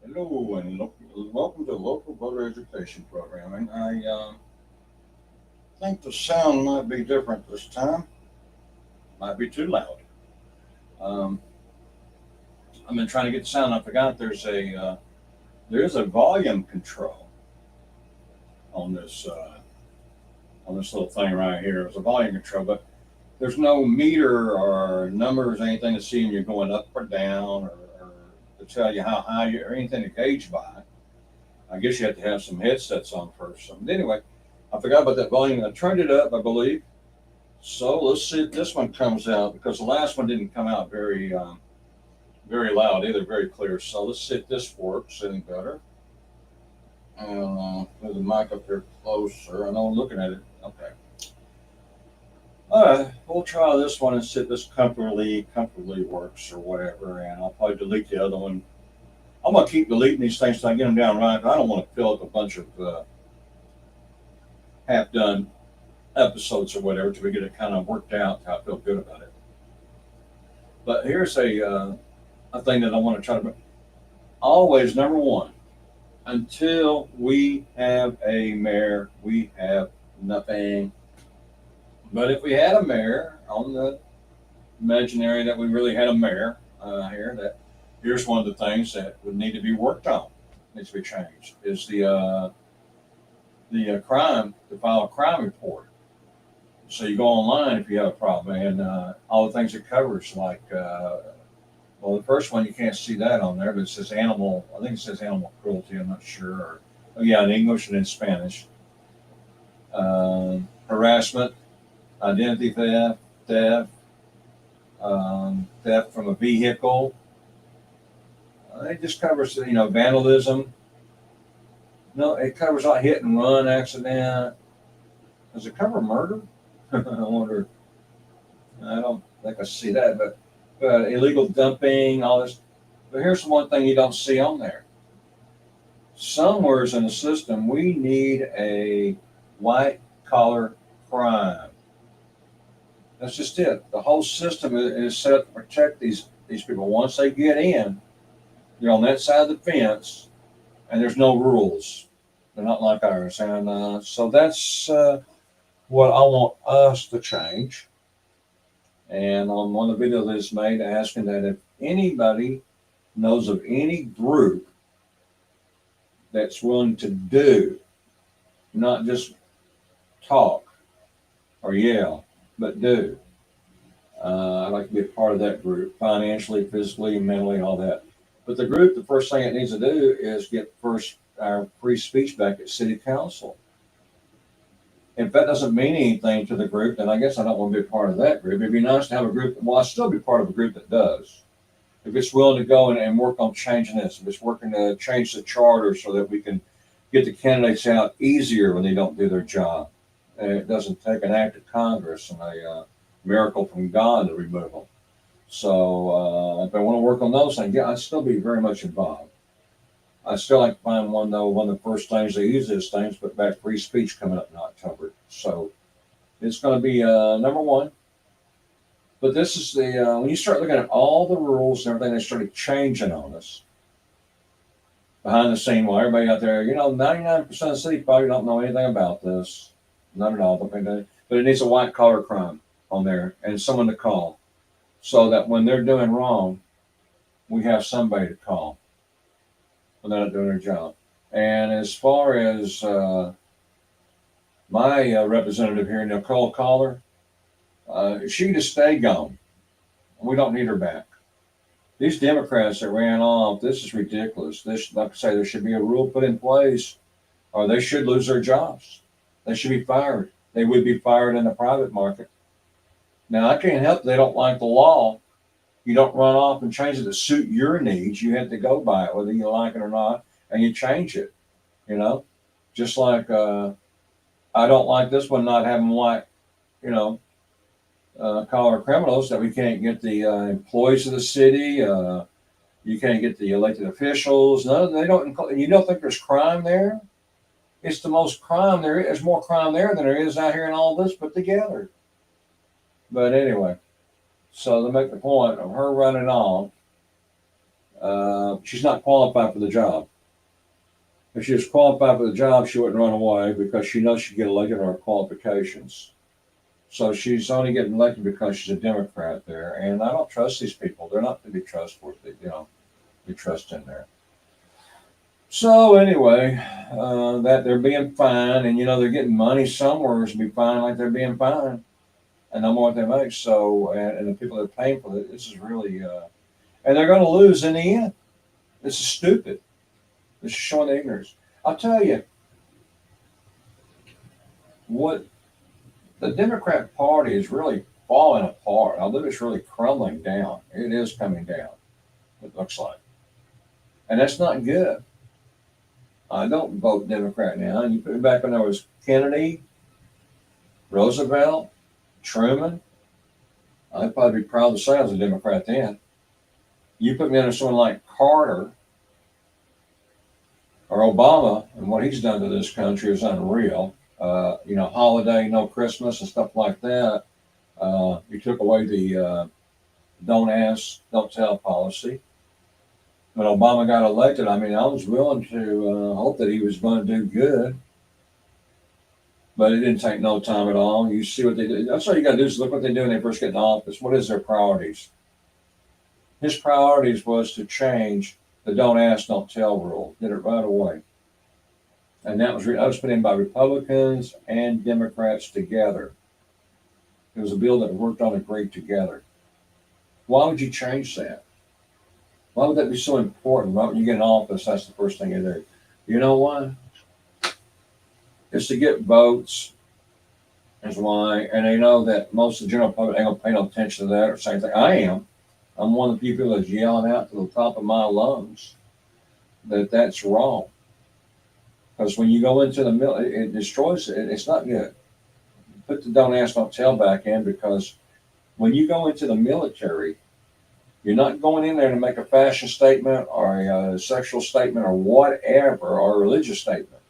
Hello and welcome to Local Voter Education Program. And I think the sound might be different this time. Might be too loud. Um, I've been trying to get the sound. I forgot there is a volume control on this little thing right here. There's a volume control, but there's no meter or numbers or anything to see when you're going up or down or to tell you how high you or anything to gauge by. I guess you have to have some headsets on first. So anyway, I forgot about that volume. I turned it up, I believe. So let's see if this one comes out because the last one didn't come out very loud either, very clear. So let's see if this works any better. And move the mic up here closer. I know I'm looking at it. Okay. All right, we'll try this one and see if this comfortably works or whatever. And I'll probably delete the other one. I'm gonna keep deleting these things till I get them down right. I don't want to fill up a bunch of half-done episodes or whatever till we get it kind of worked out. How I feel good about it. But here's a thing that I want to try to. Always number one. Until we have a mayor, we have nothing. But if we had a mayor on the imaginary that we really had a mayor here, that here's one of the things that would need to be worked on, needs to be changed, is the crime to file a crime report. So you go online if you have a problem, and all the things it covers, like well, the first one you can't see that on there, but it says animal. I think it says animal cruelty. I'm not sure. Or, oh yeah, in English and in Spanish. Harassment, identity theft from a vehicle. It just covers vandalism. No, it covers like hit and run accident. Does it cover murder? I wonder. I don't think I see that, but illegal dumping, all this. But here's the one thing you don't see on there. Somewheres in the system, we need a white collar crime. That's just it. The whole system is set up to protect these people. Once they get in, they're on that side of the fence, and there's no rules. They're not like ours, and so that's what I want us to change. And on one of the videos that's made, asking that if anybody knows of any group that's willing to do, not just talk or yell, but do. I'd like to be a part of that group, financially, physically, mentally, all that. But the group, the first thing it needs to do is get first our free speech back at city council. If that doesn't mean anything to the group, then I guess I don't want to be a part of that group. It'd be nice to have a group. Well, I'll still be part of a group that does. If it's willing to go and work on changing this, if it's working to change the charter so that we can get the candidates out easier when they don't do their job. And it doesn't take an act of Congress and a miracle from God to remove them. So if I want to work on those things, yeah, I'd still be very much involved. I still like to find one though. One of the first things they use these things, put back free speech coming up in October. So it's going to be number one. But this is the when you start looking at all the rules and everything, they started changing on us behind the scene. While everybody out there, 99% of the city probably don't know anything about this, not at all. But it needs a white collar crime on there and someone to call, so that when they're doing wrong, we have somebody to call when they're not doing their job. And as far as my representative here, Nicole Collar, she just stay gone. We don't need her back. These Democrats that ran off, this is ridiculous. This, like I say, there should be a rule put in place, or they should lose their jobs. They should be fired. They would be fired in the private market. Now, I can't help they don't like the law. You don't run off and change it to suit your needs. You have to go by it, whether you like it or not, and you change it. You know, just like I don't like this one not having white, you know, collar criminals, that we can't get the employees of the city. You can't get the elected officials. No, they don't. You don't think there's crime there? It's the most crime there is. There's more crime there than there is out here in all this put together. But anyway, so to make the point of her running off, she's not qualified for the job. If she was qualified for the job, she wouldn't run away because she knows she'd get elected on her qualifications. So she's only getting elected because she's a Democrat there. And I don't trust these people. They're not to be trustworthy, be trust in there. So anyway, that they're being fined, and they're getting money somewhere to be fined like they're being fined, and no more what they make. So and the people that are paying for it, this is really, and they're going to lose in the end. This is stupid. This is showing ignorance. I'll tell you what, the Democrat Party is really falling apart. I believe it's really crumbling down. It is coming down. It looks like, and that's not good. I don't vote Democrat now. And you put me back when there was Kennedy, Roosevelt, Truman. I'd probably be proud to say I was a Democrat then. You put me under someone like Carter or Obama, and what he's done to this country is unreal. Holiday, no Christmas and stuff like that. He took away the don't ask, don't tell policy. When Obama got elected, I was willing to hope that he was going to do good, but it didn't take no time at all. You see what they do. That's all you got to do is look what they do when they first get in office. What is their priorities? His priorities was to change the don't ask, don't tell rule. Did it right away. And that was put in by Republicans and Democrats together. It was a bill that worked on and agreed together. Why would you change that? Why would that be so important? Right when you get in office, that's the first thing you do. You know why? It's to get votes. That's why. And they know that most of the general public ain't going to pay no attention to that or say anything. I am. I'm one of the people that's yelling out to the top of my lungs that that's wrong. Because when you go into the middle, it destroys it. It's not good. Put the don't ask, don't tell back in, because when you go into the military, you're not going in there to make a fashion statement or a sexual statement or whatever, or a religious statement.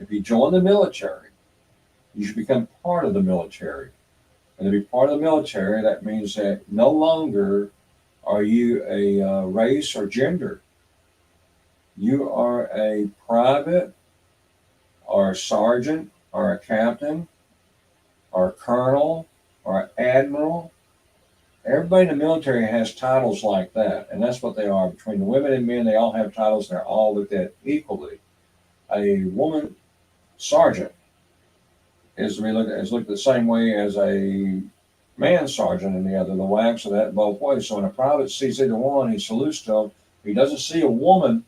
If you join the military, you should become part of the military. And to be part of the military, that means that no longer are you a race or gender. You are a private or a sergeant or a captain or a colonel or an admiral. Everybody in the military has titles like that, and that's what they are. Between the women and men, they all have titles, and they're all looked at equally. A woman sergeant is looked the same way as a man sergeant in the other. The wax of that both ways. So when a private sees either one, he salutes to them. He doesn't see a woman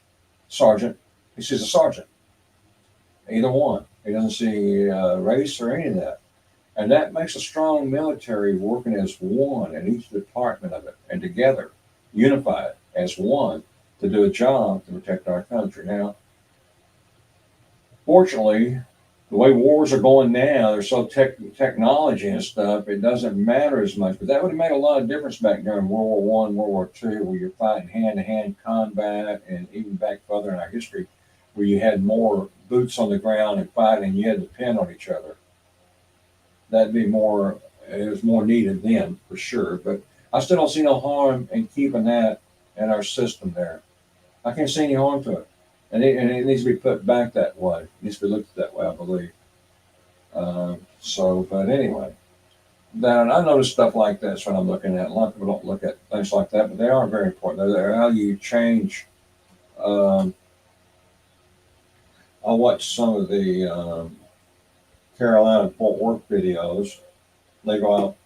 sergeant, he sees a sergeant. Either one. He doesn't see race or any of that. And that makes a strong military working as one in each department of it, and together, unified as one to do a job to protect our country. Now, fortunately, the way wars are going now, there's so technology and stuff, it doesn't matter as much. But that would have made a lot of difference back during World War I, World War II, where you're fighting hand-to-hand combat, and even back further in our history, where you had more boots on the ground and fighting, and you had to depend on each other. That'd be more, it was more needed then, for sure. But I still don't see no harm in keeping that in our system there. I can't see any harm to it. And it needs to be put back that way. It needs to be looked at that way, I believe. But anyway, then I notice stuff like this when I'm looking at. A lot of people don't look at things like that, but they are very important. They're how you change. I watched some of the Carolina and Fort Worth videos. They go out,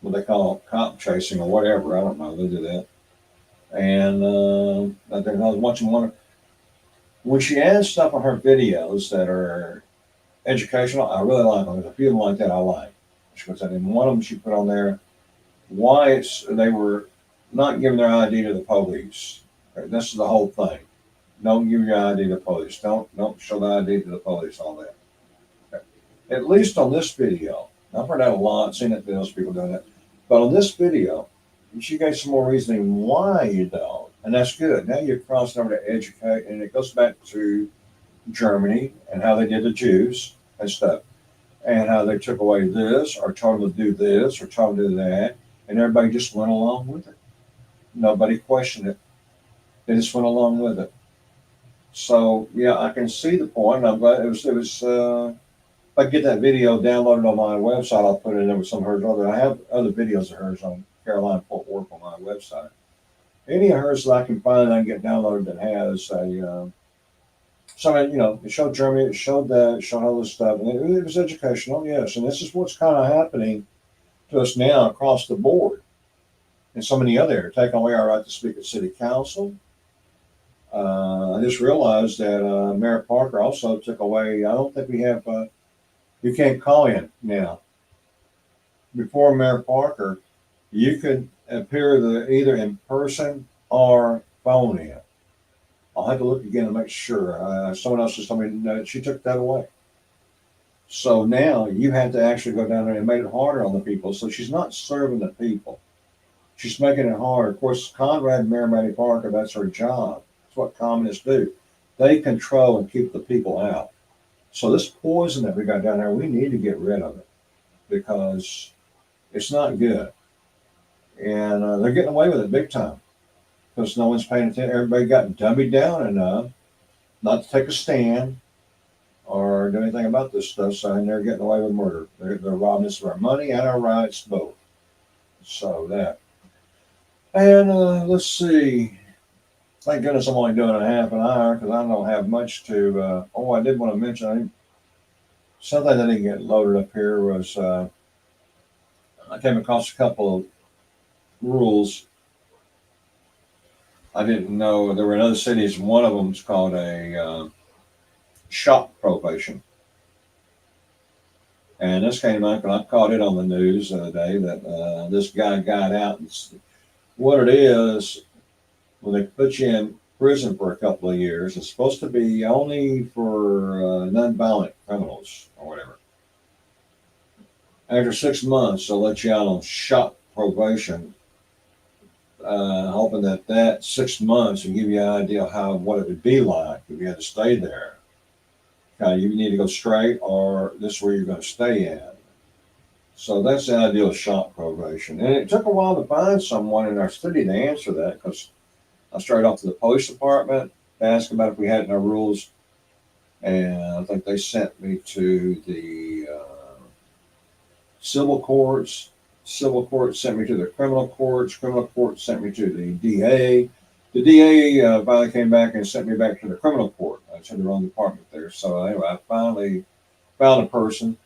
what they call cop chasing or whatever. I don't know. They do that. And I was watching one. When she adds stuff on her videos that are educational, I really like them. There's a few of them like that I like. She puts that in. One of them she put on there why they were not giving their ID to the police. This is the whole thing. Don't give your ID to the police. Don't show the ID to the police. All that. At least on this video, I've heard that a lot. Seen it videos people doing that, but on this video, she gave some more reasoning why you don't, and that's good. Now you're crossing over to educate, and it goes back to Germany and how they did the Jews and stuff, and how they took away this or told them to do this or told them to do that, and everybody just went along with it. Nobody questioned it. They just went along with it. So yeah, I can see the point. I'm glad if I get that video downloaded on my website, I'll put it in there with some of hers. I have other videos of hers on Caroline Fort Worth on my website. Any of hers that I can find, I can get downloaded that has a something. It showed Germany, it showed that, it showed all this stuff, and it was educational, yes. And this is what's kind of happening to us now across the board in so many other areas. Taking away our right to speak at city council. I just realized that Mayor Parker also took away. I don't think we have. You can't call in now. Before Mayor Parker, you could appear either in person or phone in. I'll have to look again to make sure. Someone else just told me that she took that away. So now you have to actually go down there and made it harder on the people. So she's not serving the people. She's making it hard. Of course, Conrad, Mayor Matty Parker, that's her job. That's what communists do. They control and keep the people out. So this poison that we got down there, we need to get rid of it because it's not good. And they're getting away with it big time because no one's paying attention. Everybody got dummied down enough not to take a stand or do anything about this stuff. So and they're getting away with murder. They're robbing us of our money and our rights both. So that. And let's see. Thank goodness I'm only doing a half an hour because I don't have much to. I did want to mention something that didn't get loaded up here was I came across a couple of rules I didn't know. There were in other cities. One of them is called a shop probation. And this came up, and I caught it on the news the other day that this guy got out. And what it is, when they put you in prison for a couple of years, it's supposed to be only for non-violent criminals or whatever. After 6 months, they'll let you out on shop probation, hoping that 6 months will give you an idea of what it would be like if you had to stay there. You need to go straight, or this is where you're going to stay at. So that's the idea of shop probation. And it took a while to find someone in our city to answer that because I straight off to the police department, asked about if we had no rules, and I think they sent me to the civil courts. Civil court sent me to the criminal courts. Criminal court sent me to the DA. The DA finally came back and sent me back to the criminal court. I was in the wrong department there. So anyway, I finally found a person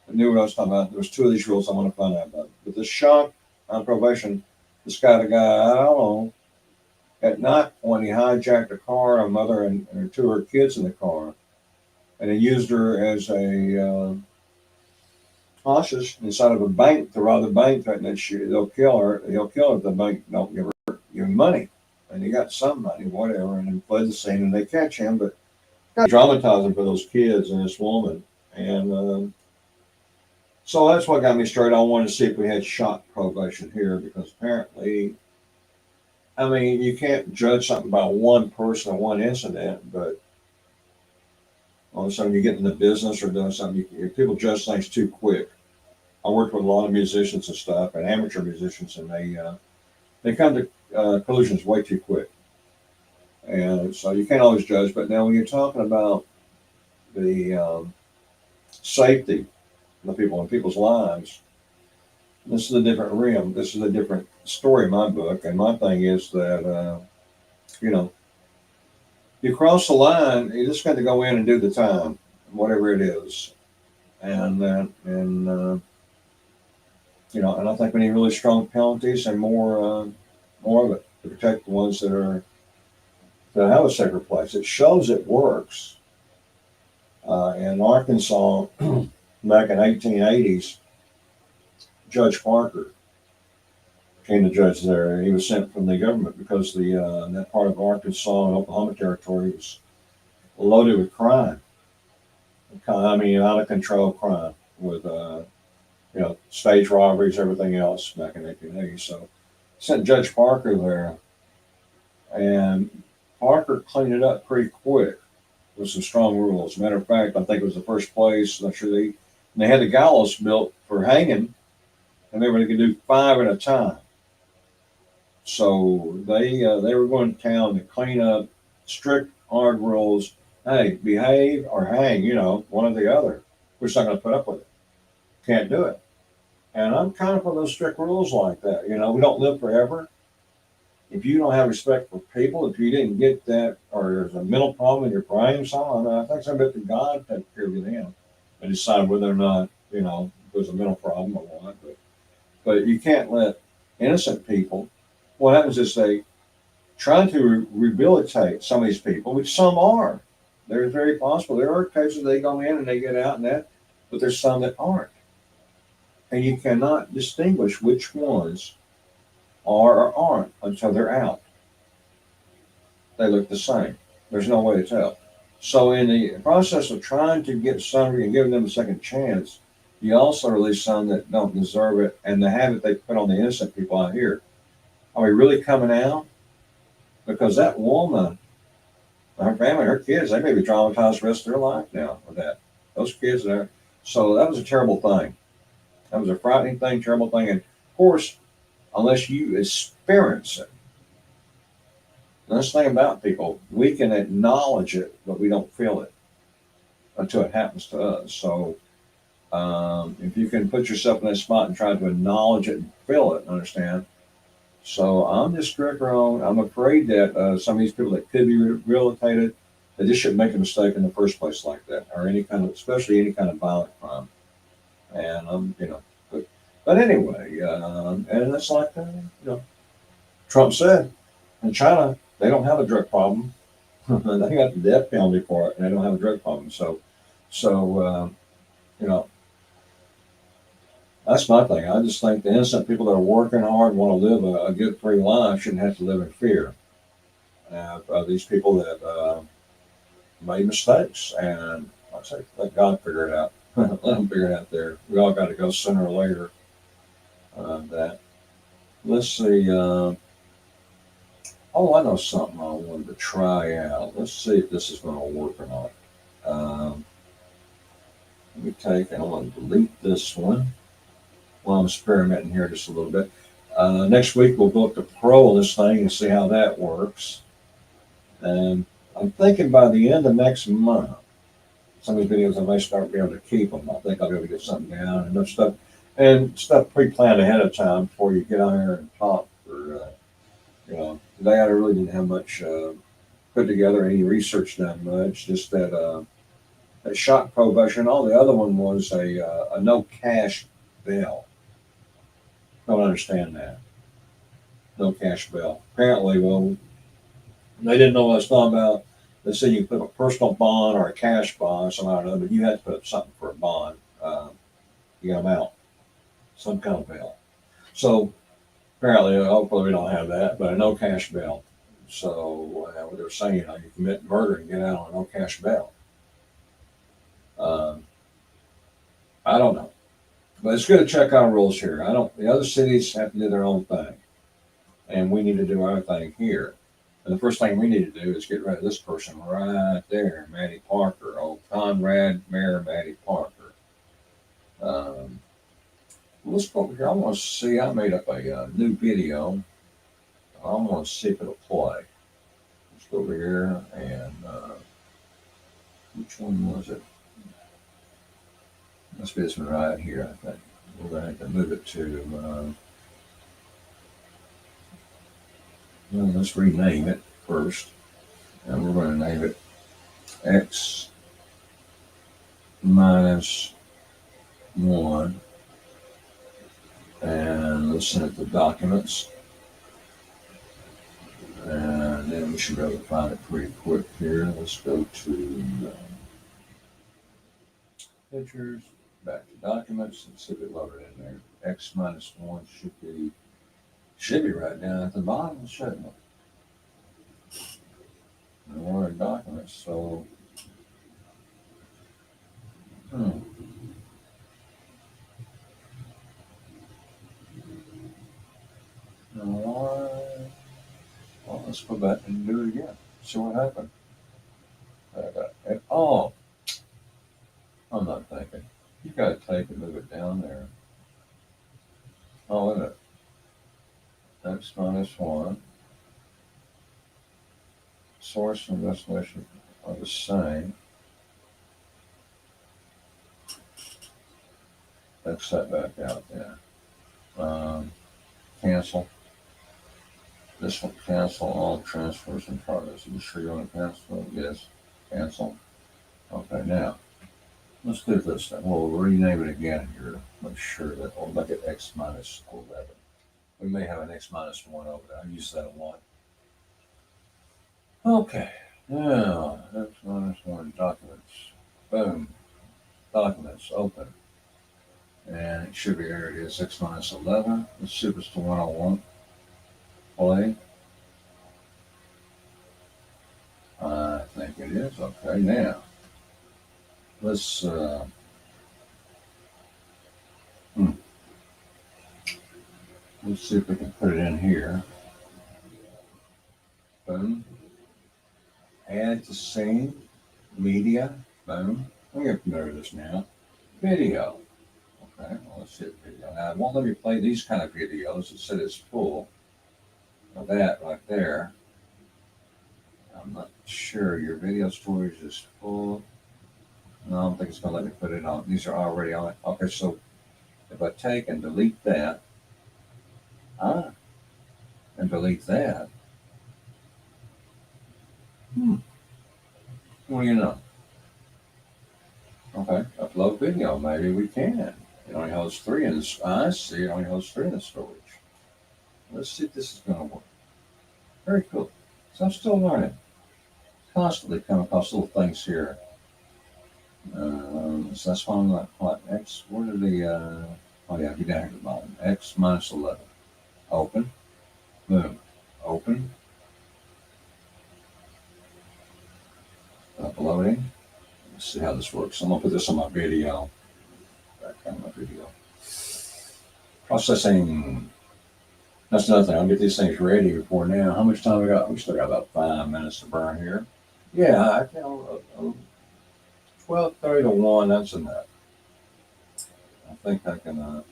that knew what I was talking about. There was 2 of these rules I want to find out about. But the shop on probation, this guy, I don't know, at night when he hijacked a car, a mother and 2 of her kids in the car, and he used her as a hostage inside of a bank to rob the bank, threatening that they'll kill her. He'll kill her if the bank don't give her money. And he got some money, whatever, and then fled the scene, and they catch him. But traumatizing for those kids and this woman. And so that's what got me straight. I wanted to see if we had shop probation here because apparently, I mean, you can't judge something about one person or one incident, but all of a sudden you get in the business or doing something, people judge things too quick. I worked with a lot of musicians and stuff, and amateur musicians, and they come to conclusions way too quick. And so you can't always judge. But now when you're talking about the safety of people and people's lives, this is a different realm. This is a different story in my book. And my thing is that, you cross the line, you just got to go in and do the time, whatever it is. And I think we need really strong penalties and more of it to protect the ones that have a safer place. It shows it works. In Arkansas, back in 1880s, Judge Parker became the judge there. He was sent from the government because that part of Arkansas and Oklahoma territory was loaded with crime. I mean, out of control crime with stage robberies, everything else back in 1880. So sent Judge Parker there, and Parker cleaned it up pretty quick with some strong rules. Matter of fact, I think it was the first place. I'm sure they had the gallows built for hanging, and they were going to do 5 at a time. So they were going to town to clean up, strict hard rules. Hey, behave or hang, one or the other. We're just not going to put up with it. Can't do it. And I'm kind of for those strict rules like that. We don't live forever. If you don't have respect for people, if you didn't get that, or there's a mental problem in your brain, something, I think it's up to God to take care of you then and decide whether or not, there's a mental problem or what. But you can't let innocent people. What happens is they try to rehabilitate some of these people, which some are. They're very possible. There are cases they go in and they get out and that, but there's some that aren't. And you cannot distinguish which ones are or aren't until they're out. They look the same. There's no way to tell. So in the process of trying to get somebody and giving them a second chance, you also release some that don't deserve it, and the habit they put on the innocent people out here. Are we really coming out? Because that woman, her family, her kids, they may be traumatized the rest of their life now with that. Those kids there. So that was a terrible thing. That was a frightening thing, terrible thing. And of course, unless you experience it, that's the thing about people, we can acknowledge it, but we don't feel it until it happens to us. So if you can put yourself in that spot and try to acknowledge it and feel it, understand. So I'm just stricter on. I'm afraid that some of these people that could be rehabilitated, they just shouldn't make a mistake in the first place like that, or any kind of, especially any kind of violent crime. And but anyway, and it's like Trump said in China they don't have a drug problem. They got the death penalty for it, and they don't have a drug problem. So you know, that's my thing. I just think the innocent people that are working hard and want to live a good free life shouldn't have to live in fear of these people that made mistakes. And like I say, let God figure it out. Let them figure it out there. We all got to go sooner or later. That let's see. Oh, I know something I wanted to try out. Let's see if this is going to work or not. Let me take and I'm going to delete this one while I'm experimenting here just a little bit. Next week we'll go up to Pro on this thing and see how that works. And I'm thinking by the end of next month, some of these videos I may start being able to keep them. I think I'll be able to get something down and stuff pre-planned ahead of time before you get on here and talk. Today I really didn't have much put together, any research done much. Just that shock probation. All the other one was a no cash bail. Don't understand that. No cash bail. Apparently, well, they didn't know what I was talking about. They said you can put a personal bond or a cash bond, so I don't know, but you had to put up something for a bond. You got them out, some kind of bail. So apparently, hopefully we don't have that, but a no cash bail. So what they're saying, you commit murder and get out on a no cash bail. I don't know, but it's good to check our rules here. The other cities have to do their own thing, and we need to do our thing here. And the first thing we need to do is get rid of this person right there, Maddie Parker, old Conrad Mayor Maddie Parker. Let's go over here. I want to see. I made up a new video. I want to see if it'll play. Let's go over here and which one was it? Must be this one right here. I think we're going to have to move it to. Let's rename it first, and we're going to name it X minus 1, and let's send it to documents, and then we should be able to find it pretty quick here. Let's go to pictures, back to documents, and see if it loaded in there. X minus 1 should be right down at the bottom, shouldn't it? And we're in documents, so Well, let's go back and do it again. See what happened. Oh, I'm not thinking. You got to take and move it down there. Oh, wait a minute. x minus 1. Source and destination are the same. X that back out there. Cancel. This one, cancel all transfers and progress. Are you sure you want to cancel? Yes. Cancel. Okay, now let's do this then. We'll rename it again here to make sure that we'll make it x minus 11. We may have an x minus 1 over there. I use that a lot. Okay, now x minus 1 documents. Boom. Documents open. And it should be, there it is, x minus 11. Let's see if it's the one I want. Play. I think it is. Okay, now let's let's see if we can put it in here. Boom. Add to scene. Media. Boom. We get familiar with this now. Video. Okay, well, let's hit video. Now, it won't let me play these kind of videos. It said it's full. Now that right there. I'm not sure. Your video storage is full. No, I don't think it's going to let me put it on. These are already on. Okay, so if I take and delete that, and delete that, what do you know? Okay, upload video. Maybe we can. It only holds 3 in this. I see. It only holds 3 in the storage. Let's see if this is going to work. Very cool. So I'm still learning. Constantly come across little things here. So that's why I'm like, what, X, what are the, oh yeah, get down here at the bottom. X minus 11. Open. Boom. Open. Uploading. Let's see how this works. I'm going to put this on my video. Back on my video. Processing. That's another thing. I'll get these things ready before now. How much time we got? We still got about 5 minutes to burn here. Yeah, I can. 12:30 to 1. That's enough. I think I can.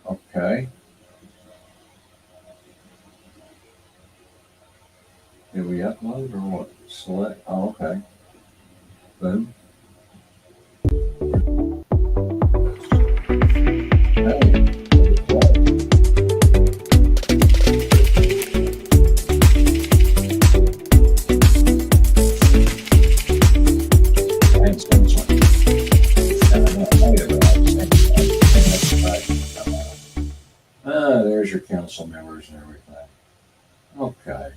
Okay. Did we upload or what? Select. Oh, okay. Boom. There's your council members and everything. Okay.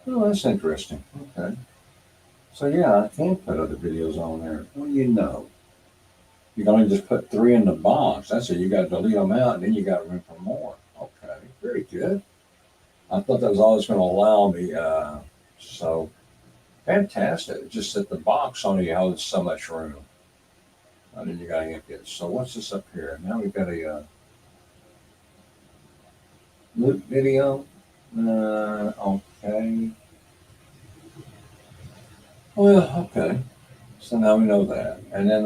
Oh, that's interesting. Okay. So yeah, I can put other videos on there. Well, you know. You can only just put 3 in the box. That's it. You got to delete them out, and then you got room for more. Okay. Very good. I thought that was always going to allow me. So fantastic. Just that the box only holds so much room. And then you got to empty it. So what's this up here? Now we've got a loop video. Okay. Well, okay. So now we know that. And then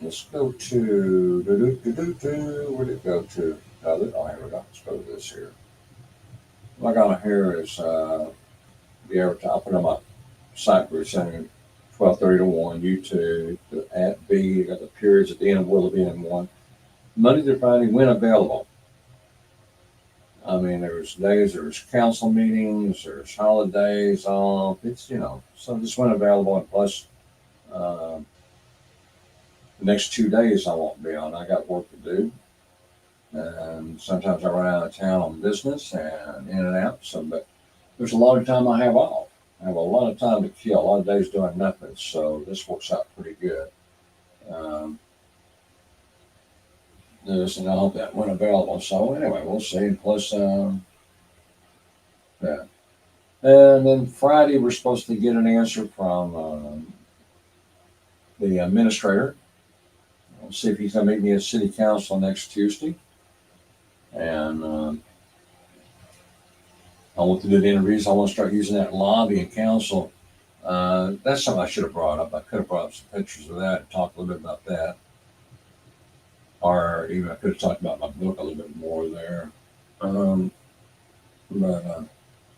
let's go to where'd it go to? Oh, here we go. Let's go to this here. What I got here is the advertising. I'll put on my site where it's saying 12:30 to 1, YouTube, the at B, you got the periods at the end of will be in 1. Monday through Friday, when available. I mean, there's days, there's council meetings, there's holidays off. It's, so just when available, and plus the next 2 days I won't be on. I got work to do. And sometimes I run out of town on business and in and out. So, but there's a lot of time I have off. I have a lot of time to kill, a lot of days doing nothing. So this works out pretty good. This and I hope that when available. So anyway, we'll see. Plus, yeah. And then Friday, we're supposed to get an answer from the administrator. We'll see if he's going to meet me at City Council next Tuesday. And I want to do the interviews. I want to start using that lobby and council. That's something I should have brought up. I could have brought up some pictures of that and talked a little bit about that. or even I could have talked about my book a little bit more there. Um, but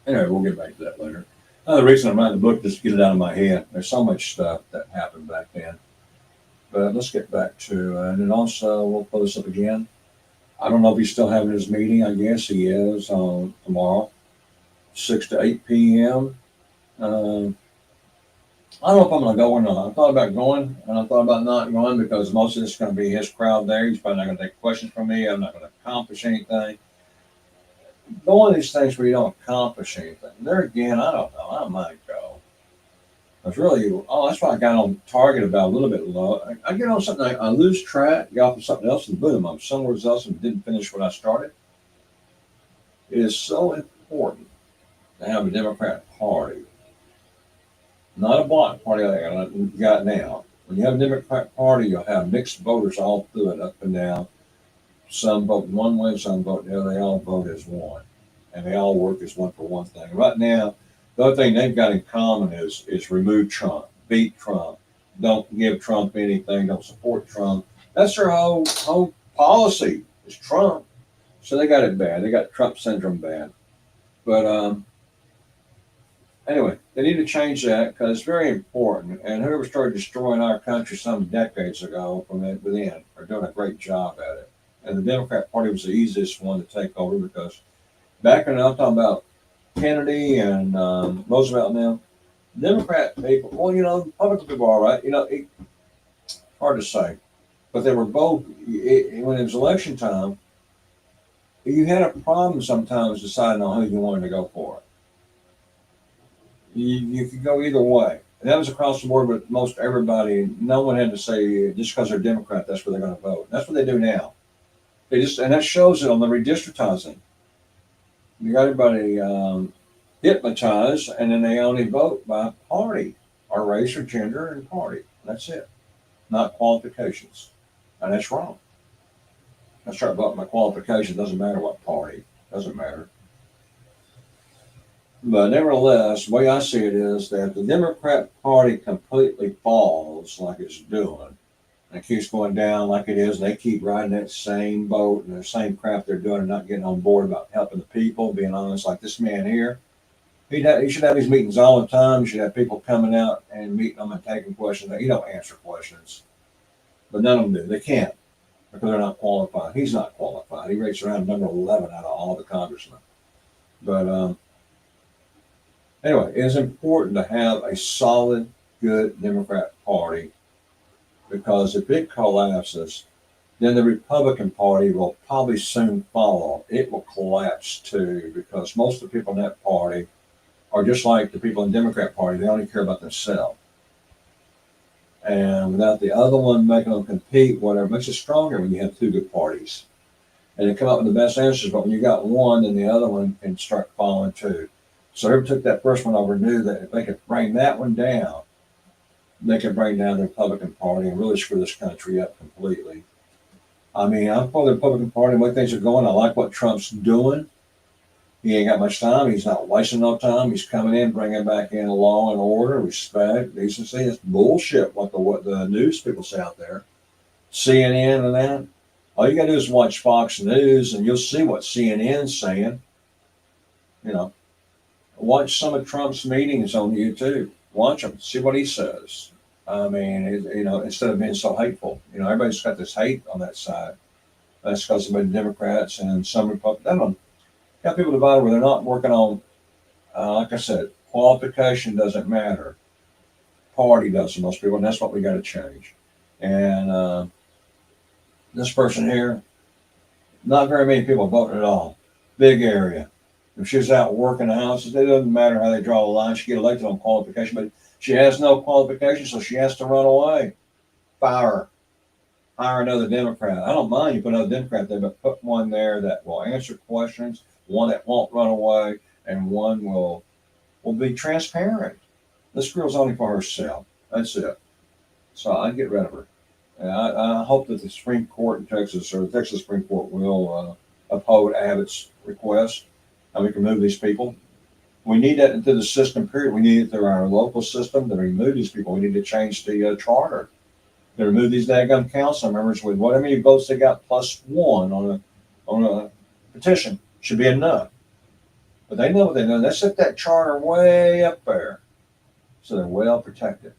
anyway, we'll get back to that later. The reason I'm writing the book is to get it out of my head. There's so much stuff that happened back then. But let's get back to, and then also we'll pull this up again. I don't know if he's still having his meeting. I guess he is on tomorrow, 6 to 8 p.m. Um, I don't know if I'm going to go or not. I thought about going, and I thought about not going because most of this is going to be his crowd there. He's probably not going to take questions from me. I'm not going to accomplish anything. Going to these things where you don't accomplish anything. There again, I don't know. I might go. It's really, that's why I got on target about a little bit low. I get on something, I lose track, get off of something else, and boom, I'm somewhere else and didn't finish what I started. It is so important to have a Democrat Party, not a block party like I got now. When you have a Democrat Party, you'll have mixed voters all through it, up and down. Some vote one way, some vote the other. They all vote as one, and they all work as one for one thing. Right now, the other thing they've got in common is remove Trump, beat Trump, don't give Trump anything, don't support Trump. That's their whole policy is Trump. So they got it bad. They got Trump syndrome bad. But anyway, they need to change that because it's very important. And whoever started destroying our country some decades ago from within are doing a great job at it. And the Democrat Party was the easiest one to take over because back when I'm talking about Kennedy and Roosevelt now, Democrat people, well, Republican people are all right. Hard to say. But they were both, when it was election time, you had a problem sometimes deciding on who you wanted to go for. You could go either way. And that was across the board with most everybody. No one had to say, just because they're Democrat, that's where they're going to vote. That's what they do now. And that shows it on the redistrictizing. You got everybody hypnotized, and then they only vote by party, or race, or gender, and party. That's it, not qualifications, and that's wrong. I start voting by qualification. Doesn't matter what party. Doesn't matter. But nevertheless, the way I see it is that if the Democrat Party completely falls like it's doing, and it keeps going down like it is, and they keep riding that same boat and the same crap they're doing and not getting on board about helping the people, being honest, like this man here. He should have these meetings all the time. You should have people coming out and meeting them and taking questions. He don't answer questions, but none of them do. They can't because they're not qualified. He's not qualified. He rates around number 11 out of all the congressmen. But anyway, it is important to have a solid, good Democrat Party because if it collapses, then the Republican Party will probably soon follow. It will collapse too because most of the people in that party are just like the people in the Democrat Party. They only care about themselves. And without the other one making them compete, whatever, makes it stronger when you have two good parties. And they come up with the best answers, but when you got one, then the other one can start falling too. So whoever took that first one over knew that if they could bring that one down, they could bring down the Republican Party and really screw this country up completely. I mean, I'm for the Republican Party, the way things are going. I like what Trump's doing. He ain't got much time. He's not wasting no time. He's coming in, bringing back in law and order, respect, decency. It's bullshit what the news people say out there. CNN and that. All you got to do is watch Fox News and you'll see what CNN's saying. Watch some of Trump's meetings on YouTube. Watch them. See what he says. I mean, instead of being so hateful. Everybody's got this hate on that side. That's because of the Democrats and some Republicans. Got people divided where they're not working on, like I said, qualification doesn't matter. Party does for most people, and that's what we got to change. And this person here, not very many people voting at all. Big area. If she's out working the houses, it doesn't matter how they draw the line. She get elected on qualification, but she has no qualification, so she has to run away. Fire her. Hire another Democrat. I don't mind you put another Democrat there, but put one there that will answer questions, one that won't run away, and one will be transparent. This girl's only for herself. That's it. So I'd get rid of her. And I hope that the Supreme Court in Texas, or the Texas Supreme Court, will uphold Abbott's request, and we can move these people. We need that into the system, period. We need it through our local system to remove these people. We need to change the charter. They remove these daggum council members with whatever many votes they got plus one on a petition should be enough. But they know what they know. They set that charter way up there, so they're well protected.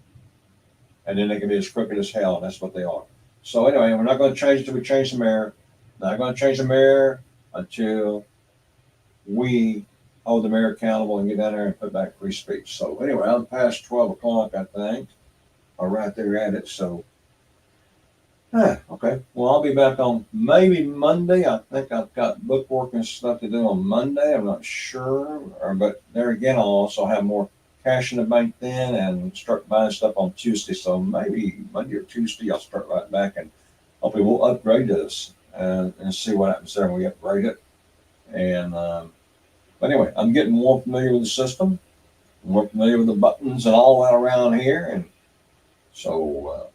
And then they can be as crooked as hell, and that's what they are. So anyway, we're not going to change it until we change the mayor. Not going to change the mayor until we hold the mayor accountable and get down there and put back free speech. So anyway, I'm past 12 o'clock, I think, or right there at it. So, okay. Well, I'll be back on maybe Monday. I think I've got bookwork and stuff to do on Monday. I'm not sure, but there again, I'll also have more cash in the bank then and start buying stuff on Tuesday. So maybe Monday or Tuesday, I'll start right back and hopefully we'll upgrade this and see what happens there when we upgrade it. And, but anyway, I'm getting more familiar with the system, more familiar with the buttons and all that around here. And so,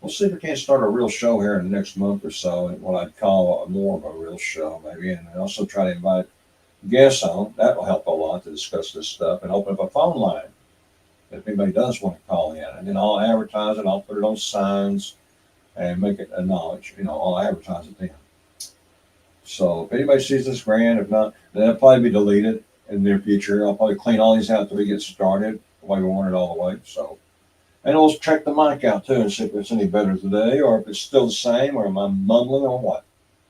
we'll see if we can't start a real show here in the next month or so, and what I'd call more of a real show maybe. And also try to invite guests on. That will help a lot to discuss this stuff and open up a phone line if anybody does want to call in. And then I'll advertise it. I'll put it on signs and make it a knowledge. I'll advertise it then. So if anybody sees this grand, if not, then it'll probably be deleted in the near future. I'll probably clean all these out until we get started the way we want it all the way. So, and we'll check the mic out too and see if it's any better today or if it's still the same or am I mumbling or what.